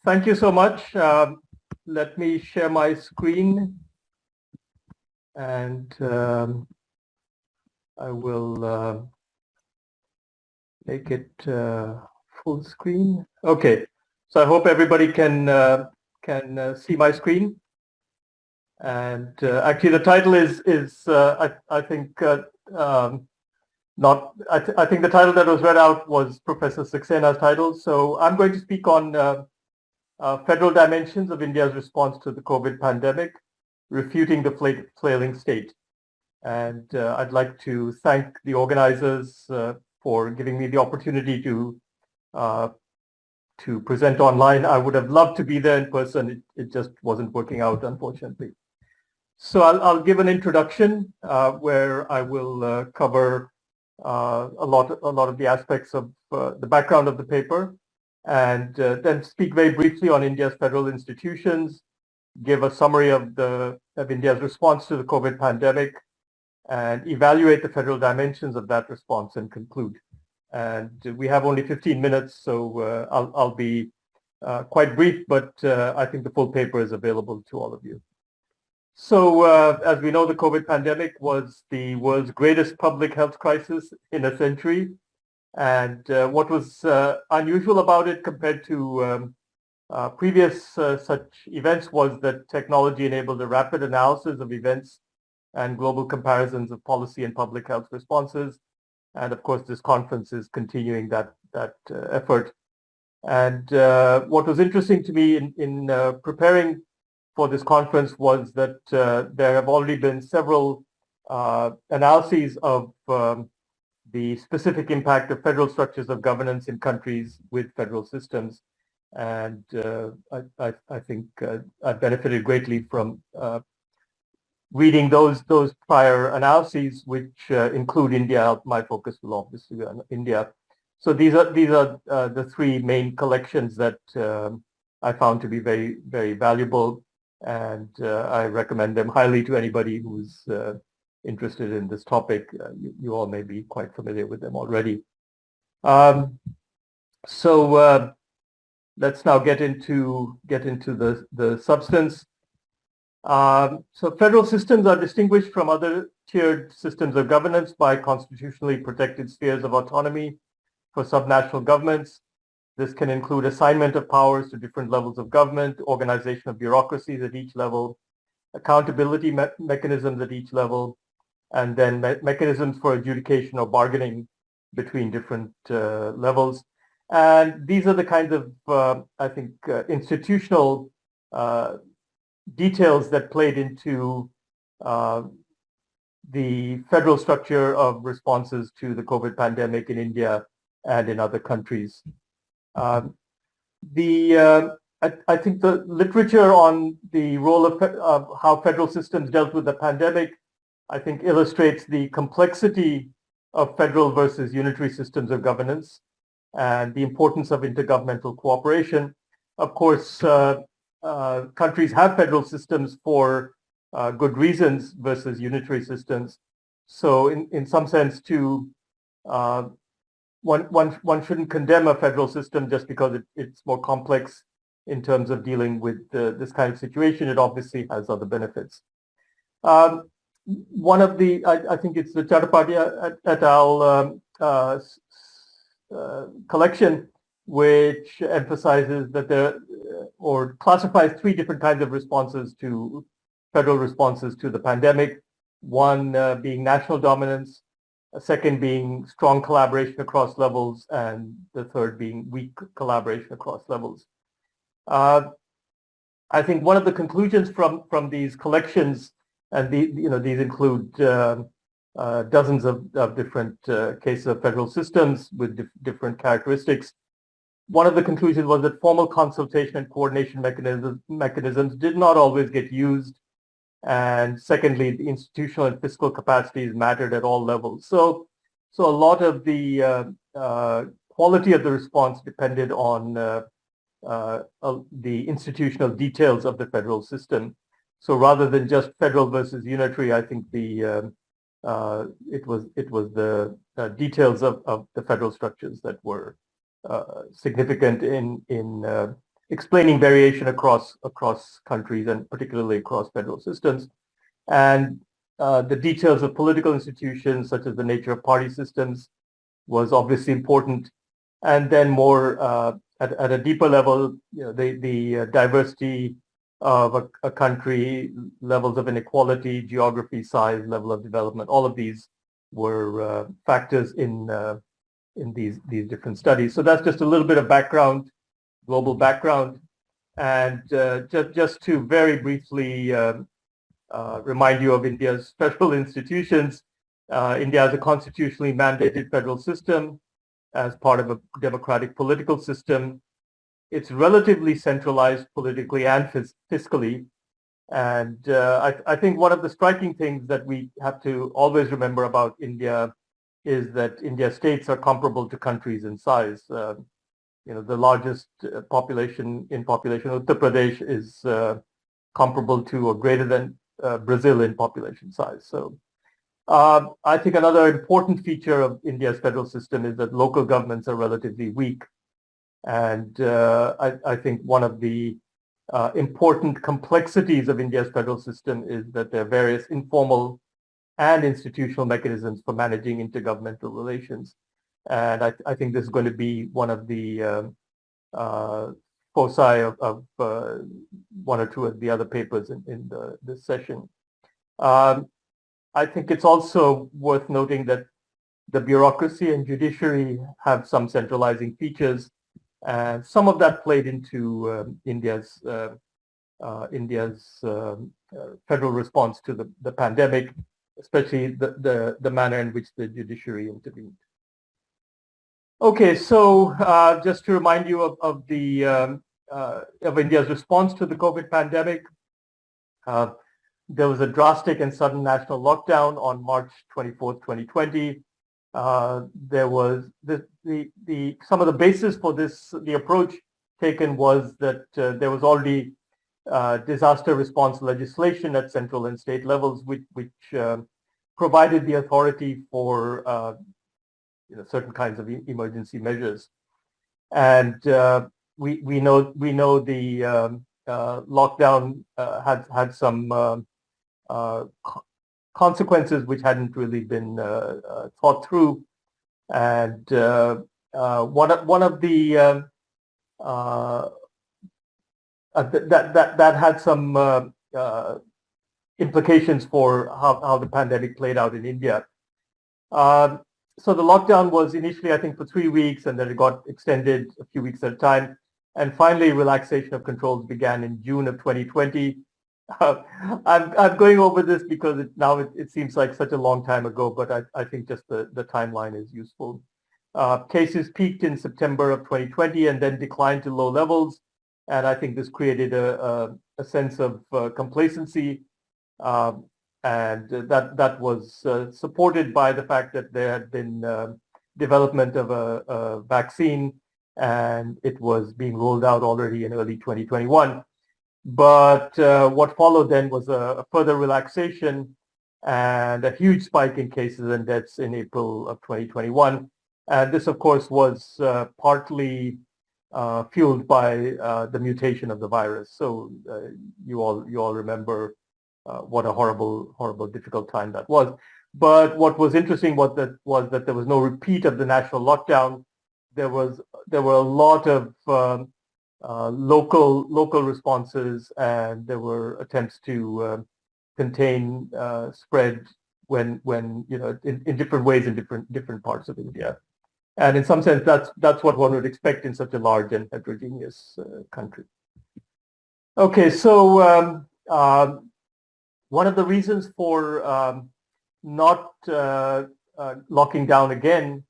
Thank you so much. Let me share my screen, and I will make it full screen. Okay, so I hope everybody can see my screen. And actually, the title is I think not. I think the title that was read out was Professor Saxena's title. So I'm going to speak on federal dimensions of India's response to the COVID pandemic, refuting the flailing state. And I'd like to thank the organizers for giving me the opportunity to present online. I would have loved to be there in person. It just wasn't working out, unfortunately. So I'll give an introduction where I will cover a lot of the aspects of the background of the paper, and then speak very briefly on India's federal institutions, give a summary of India's response to the COVID pandemic, and evaluate the federal dimensions of that response and conclude. And we have only 15 minutes, so I'll be quite brief, but I think the full paper is available to all of you. So as we know, the COVID pandemic was the world's greatest public health crisis in a century. And what was unusual about it compared to previous such events was that technology enabled a rapid analysis of events and global comparisons of policy and public health responses. And of course, this conference is continuing that effort. And what was interesting to me in preparing for this conference was that there have already been several analyses of the specific impact of federal structures of governance in countries with federal systems. And I think I benefited greatly from reading those prior analyses, which include India. My focus will obviously be on India. So these are the three main collections that I found to be very, very valuable. And I recommend them highly to anybody who's interested in this topic. You all may be quite familiar with them already. So let's now get into the substance. So federal systems are distinguished from other tiered systems of governance by constitutionally protected spheres of autonomy for subnational governments. This can include assignment of powers to different levels of government, organization of bureaucracies at each level, accountability mechanisms at each level, and then mechanisms for adjudication or bargaining between different levels. And these are the kinds of, I think, institutional details that played into the federal structure of responses to the COVID pandemic in India and in other countries. I think the literature on the role of how federal systems dealt with the pandemic, I think, illustrates the complexity of federal versus unitary systems of governance and the importance of intergovernmental cooperation. Of course, countries have federal systems for good reasons versus unitary systems. So in some sense, too, one shouldn't condemn a federal system just because it's more complex in terms of dealing with this kind of situation. It obviously has other benefits. One of the, I think it's the Chattopadhyay et al. Collection, which emphasizes that or classifies three different kinds of responses to federal responses to the pandemic. One being national dominance, a second being strong collaboration across levels, and the third being weak collaboration across levels. I think one of the conclusions from these collections, and these include dozens of different cases of federal systems with different characteristics. One of the conclusions was that formal consultation and coordination mechanisms did not always get used. And secondly, the institutional and fiscal capacities mattered at all levels. So a lot of the quality of the response depended on the institutional details of the federal system. So rather than just federal versus unitary, I think it was the details of the federal structures that were significant in explaining variation across countries and particularly across federal systems. And the details of political institutions, such as the nature of party systems, was obviously important. And then more at a deeper level, the diversity of a country, levels of inequality, geography, size, level of development, all of these were factors in these different studies. So that's just a little bit of background, global background. And just to very briefly remind you of India's federal institutions, India has a constitutionally mandated federal system as part of a democratic political system. It's relatively centralized politically and fiscally. And I think one of the striking things that we have to always remember about India is that India's states are comparable to countries in size. The largest population, Uttar Pradesh, is comparable to or greater than Brazil in population size. So I think another important feature of India's federal system is that local governments are relatively weak. And I think one of the important complexities of India's federal system is that there are various informal and institutional mechanisms for managing intergovernmental relations. And I think this is going to be one of the foci of one or two of the other papers in this session. I think it's also worth noting that the bureaucracy and judiciary have some centralizing features, and some of that played into India's federal response to the pandemic, especially the manner in which the judiciary intervened. Okay, so just to remind you of India's response to the COVID pandemic, there was a drastic and sudden national lockdown on March 24th, 2020. There was some of the basis for this. The approach taken was that there was already disaster response legislation at central and state levels, which provided the authority for certain kinds of emergency measures. And we know the lockdown had some consequences which hadn't really been thought through, and one of the that had some implications for how the pandemic played out in India. So the lockdown was initially, I think, for 3 weeks, and then it got extended a few weeks at a time. And finally, relaxation of controls began in June of 2020. I'm going over this because it seems like such a long time ago, but I think just the timeline is useful. Cases peaked in September of 2020 and then declined to low levels. And I think this created a sense of complacency. And that was supported by the fact that there had been development of a vaccine, and it was being rolled out already in early 2021. But what followed then was a further relaxation and a huge spike in cases and deaths in April of 2021. And this, of course, was partly fueled by the mutation of the virus. So you all remember what a horrible, difficult time that was. But what was interesting was that there was no repeat of the national lockdown. There were a lot of local responses, and there were attempts to contain spread when in different ways in different parts of India. And in some sense, that's what one would expect in such a large and heterogeneous country. Okay, so one of the reasons for not locking down again,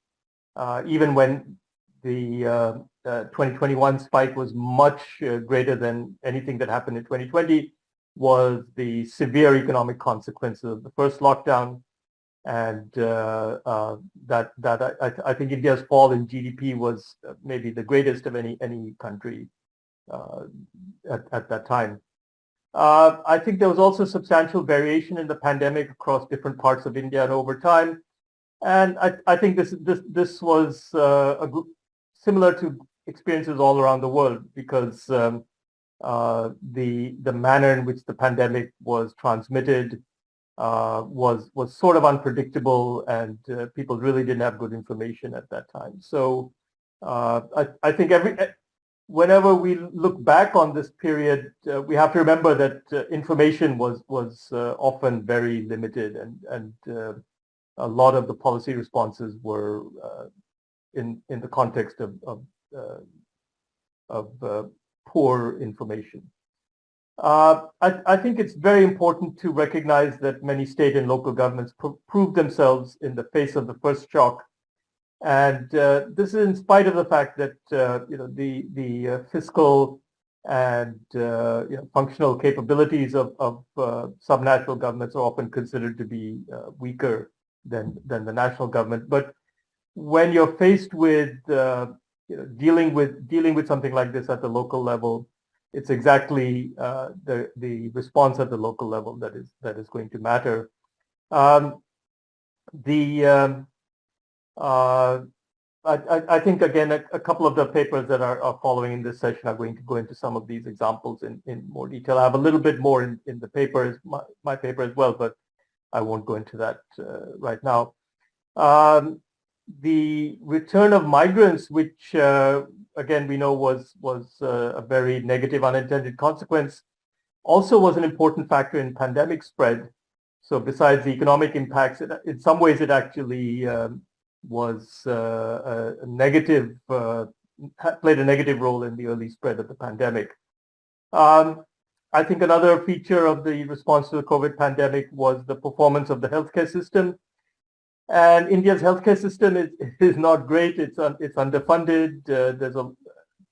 even when the 2021 spike was much greater than anything that happened in 2020, was the severe economic consequences of the first lockdown. And I think India's fall in GDP was maybe the greatest of any country at that time. I think there was also substantial variation in the pandemic across different parts of India and over time. And I think this was similar to experiences all around the world because the manner in which the pandemic was transmitted was sort of unpredictable, and people really didn't have good information at that time. So I think whenever we look back on this period, we have to remember that information was often very limited, and a lot of the policy responses were in the context of poor information. I think it's very important to recognize that many state and local governments proved themselves in the face of the first shock, and this is in spite of the fact that the fiscal and functional capabilities of subnational governments are often considered to be weaker than the national government. But when you're faced with dealing with something like this at the local level, it's exactly the response at the local level that is going to matter. I think, again, a couple of the papers that are following in this session are going to go into some of these examples in more detail. I have a little bit more in the paper, my paper as well, but I won't go into that right now. The return of migrants, which again we know was a very negative unintended consequence, also was an important factor in pandemic spread. So besides the economic impacts, in some ways it actually was a negative, played a negative role in the early spread of the pandemic. I think another feature of the response to the COVID pandemic was the performance of the healthcare system. And India's healthcare system is not great. It's underfunded. There's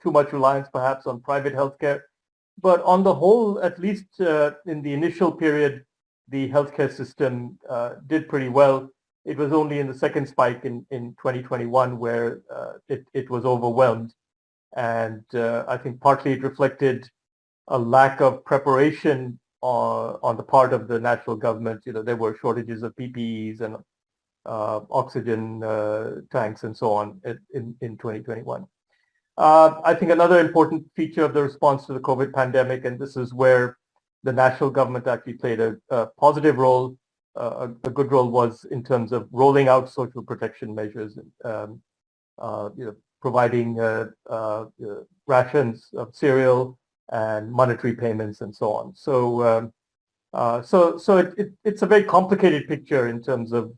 too much reliance perhaps on private healthcare. But on the whole, at least in the initial period, the healthcare system did pretty well. It was only in the second spike in 2021 where it was overwhelmed. And I think partly it reflected a lack of preparation on the part of the national government. There were shortages of PPEs and oxygen tanks and so on in 2021. I think another important feature of the response to the COVID pandemic, and this is where the national government actually played a positive role, a good role, was in terms of rolling out social protection measures, providing rations of cereal and monetary payments and so on. So it's a very complicated picture in terms of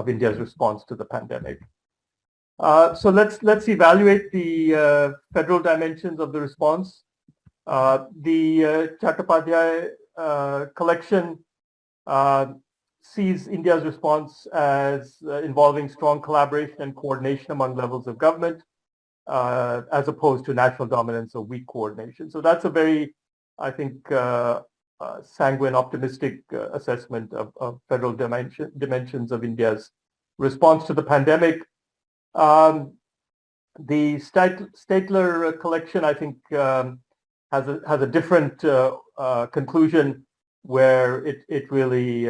India's response to the pandemic. So let's evaluate the federal dimensions of the response. The Chattopadhyay collection sees India's response as involving strong collaboration and coordination among levels of government, as opposed to national dominance or weak coordination. So that's a very, I think, sanguine, optimistic assessment of federal dimensions of India's response to the pandemic. The Statler collection, I think, has a different conclusion, where it really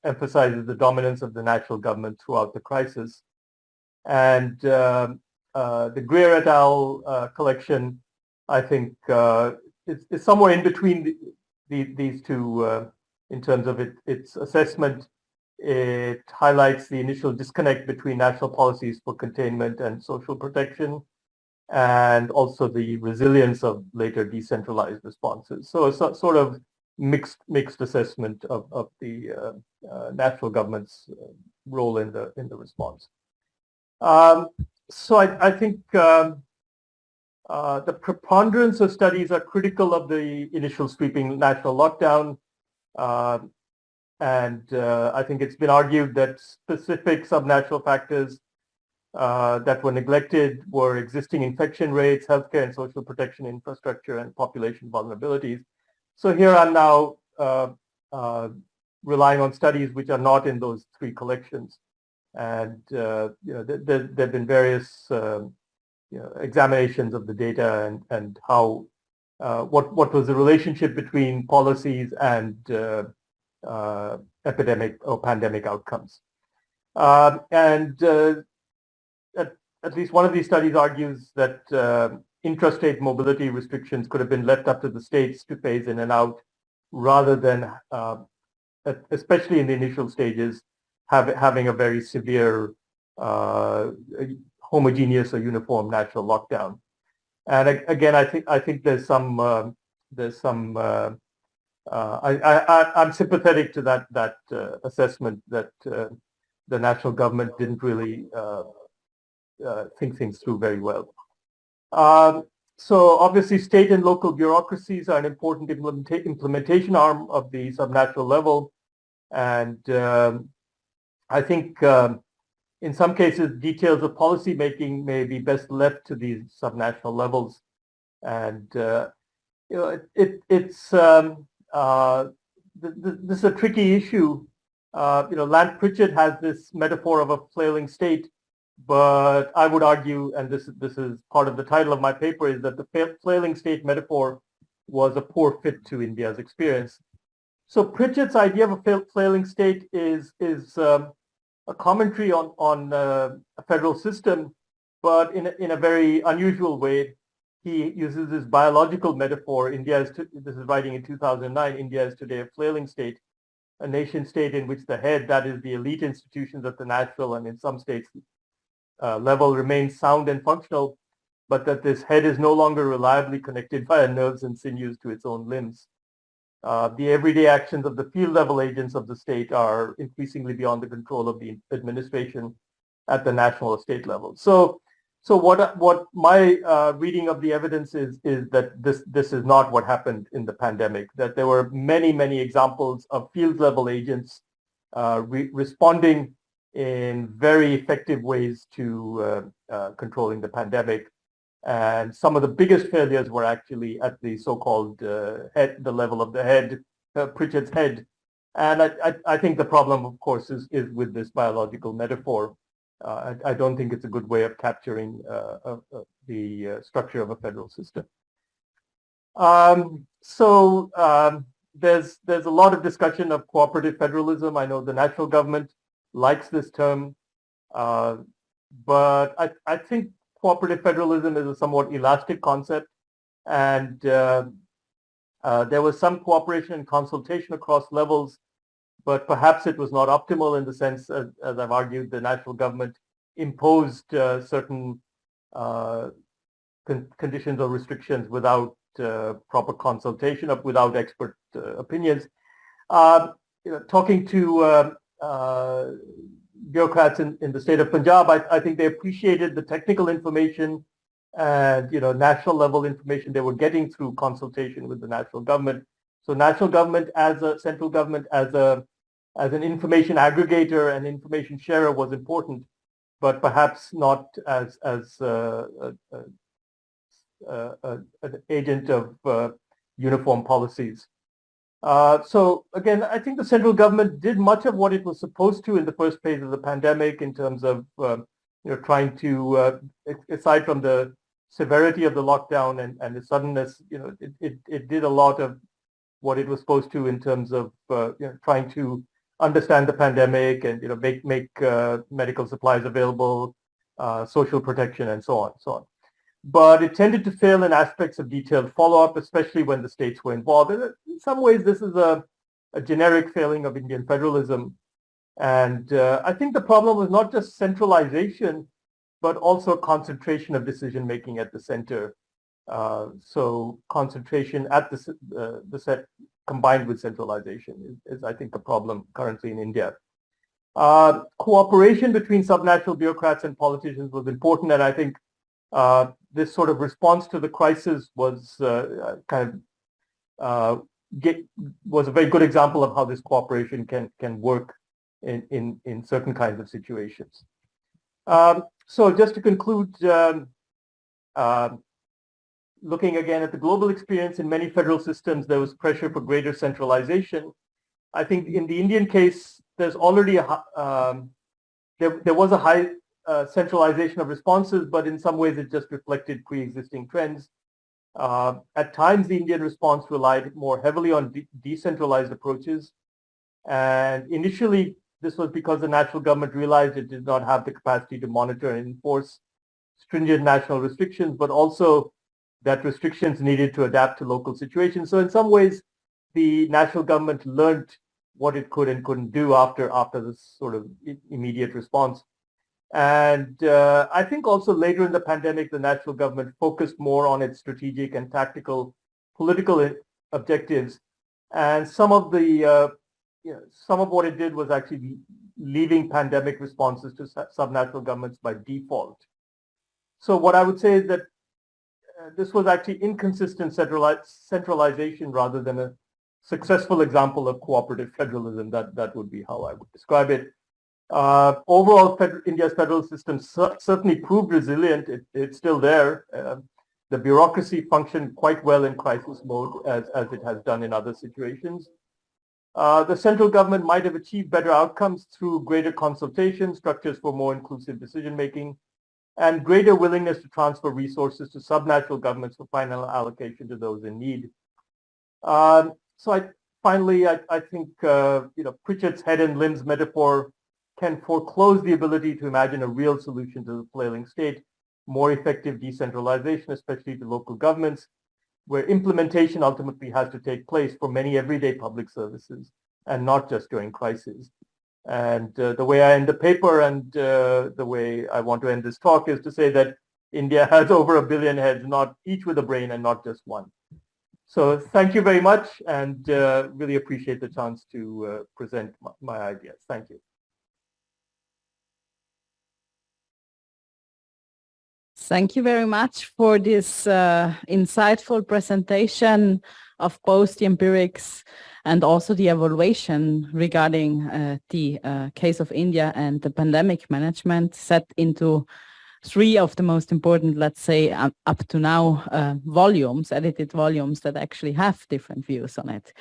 emphasizes the dominance of the national government throughout the crisis. And the Greer et al. Collection, I think, is somewhere in between these two in terms of its assessment. It highlights the initial disconnect between national policies for containment and social protection, and also the resilience of later decentralized responses. So it's a sort of mixed assessment of the national government's role in the response. So I think the preponderance of studies are critical of the initial sweeping national lockdown. And I think it's been argued that specific subnational factors that were neglected were existing infection rates, healthcare and social protection infrastructure, and population vulnerabilities. So here I'm now relying on studies which are not in those three collections. And there have been various examinations of the data and how what was the relationship between policies and epidemic or pandemic outcomes. And at least one of these studies argues that intrastate mobility restrictions could have been left up to the states to phase in and out, rather than, especially in the initial stages, having a very severe, homogeneous or uniform national lockdown. And again, I think there's some I'm sympathetic to that assessment that the national government didn't really think things through very well. So obviously, state and local bureaucracies are an important implementation arm of the subnational level, and I think in some cases details of policy making may be best left to these subnational levels, and this is a tricky issue. Lant Pritchett has this metaphor of a flailing state, but I would argue, and this is part of the title of my paper, is that the flailing state metaphor was a poor fit to India's experience. So Pritchett's idea of a flailing state is a commentary on a federal system, but in a very unusual way. He uses this biological metaphor. This is writing in 2009, India is today a flailing state, a nation state in which the head, that is the elite institutions at the national and in some states level, remains sound and functional, but that this head is no longer reliably connected via nerves and sinews to its own limbs. The everyday actions of the field level agents of the state are increasingly beyond the control of the administration at the national or state level. So what my reading of the evidence is that this is not what happened in the pandemic, that there were many examples of field level agents responding in very effective ways to controlling the pandemic. And some of the biggest failures were actually at the so-called head, the level of the head, Pritchett's head. And I think the problem, of course, is with this biological metaphor. I don't think it's a good way of capturing the structure of a federal system. There's a lot of discussion of cooperative federalism. I know the national government likes this term, but I think cooperative federalism is a somewhat elastic concept, and there was some cooperation and consultation across levels, but perhaps it was not optimal in the sense, as I've argued, the national government imposed certain conditions or restrictions without proper consultation, or without expert opinions. Talking to bureaucrats in the state of Punjab, I think they appreciated the technical information and national level information they were getting through consultation with the national government. So national government as a central government as an information aggregator and information sharer was important, but perhaps not as an agent of uniform policies. So again, I think the central government did much of what it was supposed to in the first phase of the pandemic in terms of trying to, aside from the severity of the lockdown and the suddenness, it did a lot of what it was supposed to in terms of trying to understand the pandemic and make medical supplies available, social protection, and so on. But it tended to fail in aspects of detailed follow-up, especially when the states were involved. And in some ways, this is a generic failing of Indian federalism. And I think the problem was not just centralization, but also concentration of decision-making at the center. So concentration at the set combined with centralization is I think, a problem currently in India. Cooperation between subnational bureaucrats and politicians was important, and I think this sort of response to the crisis was was a very good example of how this cooperation can work in certain kinds of situations. So just to conclude, looking again at the global experience, in many federal systems, there was pressure for greater centralization. I think in the Indian case, there's already there was a high centralization of responses, but in some ways it just reflected pre-existing trends. At times, the Indian response relied more heavily on decentralized approaches. And initially, this was because the national government realized it did not have the capacity to monitor and enforce stringent national restrictions, but also that restrictions needed to adapt to local situations. So in some ways, the national government learned what it could and couldn't do after this sort of immediate response. And I think also later in the pandemic, the national government focused more on its strategic and tactical political objectives. And some of what it did was actually leaving pandemic responses to subnational governments by default. So what I would say is that this was actually inconsistent centralization rather than a successful example of cooperative federalism. That would be how I would describe it. Overall, India's federal system certainly proved resilient. It's still there. The bureaucracy functioned quite well in crisis mode, as it has done in other situations. The central government might have achieved better outcomes through greater consultation, structures for more inclusive decision-making, and greater willingness to transfer resources to subnational governments for final allocation to those in need. Finally, I think Pritchard's head and limbs metaphor can foreclose the ability to imagine a real solution to the flailing state, more effective decentralization, especially to local governments, where implementation ultimately has to take place for many everyday public services and not just during crises. And the way I end the paper and the way I want to end this talk is to say that India has over 1 billion heads, not each with a brain and not just one. So thank you very much, and really appreciate the chance to present my ideas. Thank you. Thank you very much for this insightful presentation of both the empirics and also the evaluation regarding the case of India and the pandemic management, set into 3 of the most important, let's say, up to now, volumes, edited volumes that actually have different views on it.